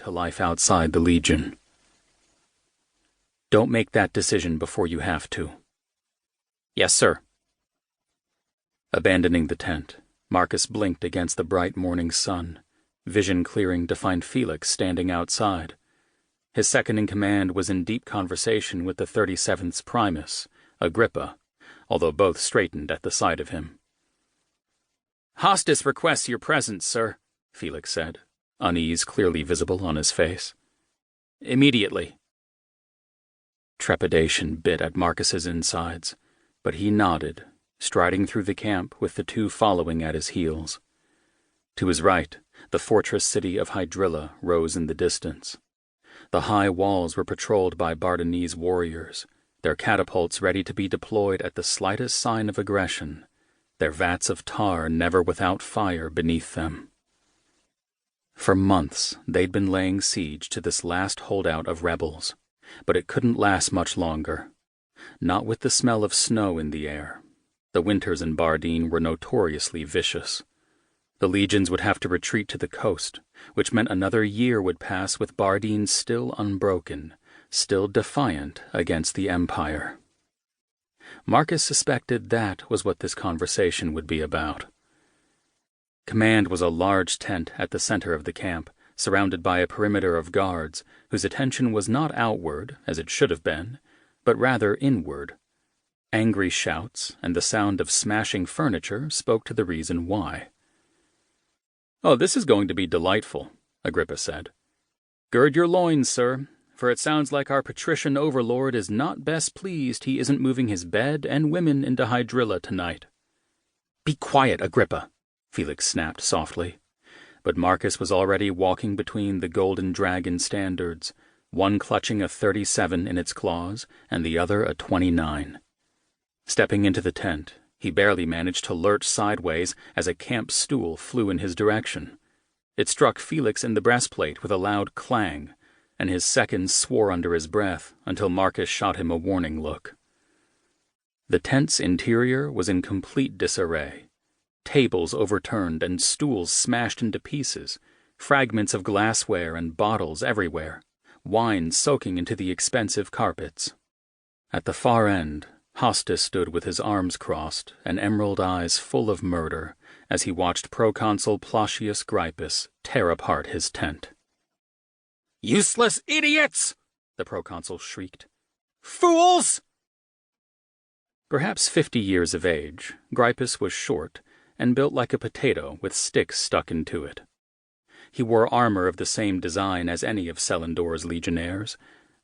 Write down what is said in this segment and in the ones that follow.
to life outside the Legion. Don't make that decision before you have to. Yes, sir. Abandoning the tent, Marcus blinked against the bright morning sun, vision clearing to find Felix standing outside. His second-in-command was in deep conversation with the 37th's primus, Agrippa, although both straightened at the sight of him. "Hostis requests your presence, sir," Felix said, unease clearly visible on his face. "Immediately." Trepidation bit at Marcus's insides, but he nodded, striding through the camp with the two following at his heels. To his right, the fortress city of Hydrilla rose in the distance. The high walls were patrolled by Bardanese warriors, their catapults ready to be deployed at the slightest sign of aggression, their vats of tar never without fire beneath them. For months, they'd been laying siege to this last holdout of rebels, but it couldn't last much longer. Not with the smell of snow in the air. The winters in Bardeen were notoriously vicious. The legions would have to retreat to the coast, which meant another year would pass with Bardeen still unbroken, still defiant against the Empire. Marcus suspected that was what this conversation would be about. Command was a large tent at the center of the camp, surrounded by a perimeter of guards whose attention was not outward, as it should have been, but rather inward. Angry shouts and the sound of smashing furniture spoke to the reason why. "Oh, this is going to be delightful," Agrippa said. "Gird your loins, sir, for it sounds like our patrician overlord is not best pleased he isn't moving his bed and women into Hydrilla tonight." "Be quiet, Agrippa," Felix snapped softly. But Marcus was already walking between the golden dragon standards, one clutching a 37 in its claws and the other a 29. Stepping into the tent, he barely managed to lurch sideways as a camp stool flew in his direction. It struck Felix in the breastplate with a loud clang, and his seconds swore under his breath until Marcus shot him a warning look. The tent's interior was in complete disarray. Tables overturned and stools smashed into pieces, fragments of glassware and bottles everywhere, wine soaking into the expensive carpets. At the far end, Hostis stood with his arms crossed and emerald eyes full of murder as he watched Proconsul Plautius Grypus tear apart his tent. "Useless idiots!" the proconsul shrieked. "Fools!" Perhaps 50 years of age, Grypus was short and built like a potato with sticks stuck into it. He wore armor of the same design as any of Selendor's legionnaires,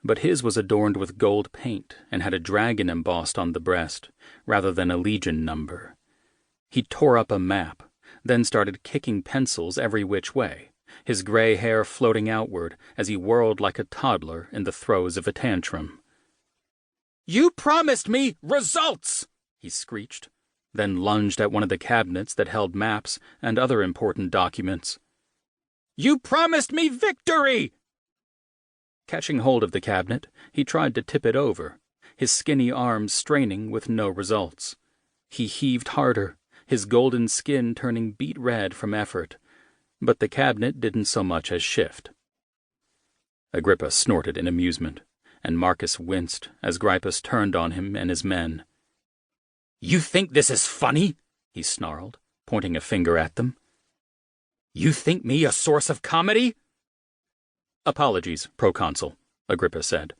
but his was adorned with gold paint and had a dragon embossed on the breast, rather than a legion number. He tore up a map, then started kicking pencils every which way, his gray hair floating outward as he whirled like a toddler in the throes of a tantrum. "You promised me results!" he screeched, then lunged at one of the cabinets that held maps and other important documents. "You promised me victory!" Catching hold of the cabinet, he tried to tip it over, his skinny arms straining with no results. He heaved harder, his golden skin turning beet red from effort, but the cabinet didn't so much as shift. Agrippa snorted in amusement, and Marcus winced as Grypus turned on him and his men. "You think this is funny?" he snarled, pointing a finger at them. "You think me a source of comedy?" "Apologies, Proconsul," Agrippa said.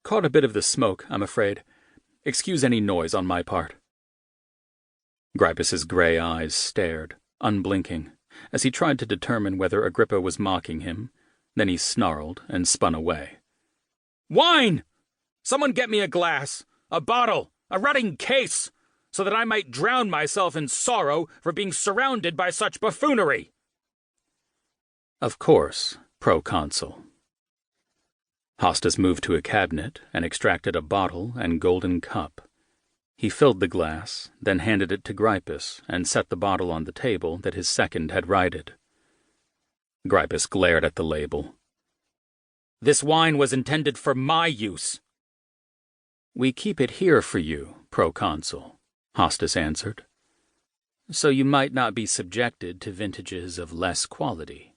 "Caught a bit of the smoke, I'm afraid. Excuse any noise on my part." Grypus's gray eyes stared, unblinking, as he tried to determine whether Agrippa was mocking him. Then he snarled and spun away. "Wine! Someone get me a glass, a bottle, a rutting case, so that I might drown myself in sorrow for being surrounded by such buffoonery." "Of course, Proconsul." Hostis moved to a cabinet and extracted a bottle and golden cup. He filled the glass, then handed it to Grypus and set the bottle on the table that his second had righted. Grypus glared at the label. "This wine was intended for my use." "We keep it here for you, Proconsul," Hostis answered, "so you might not be subjected to vintages of less quality."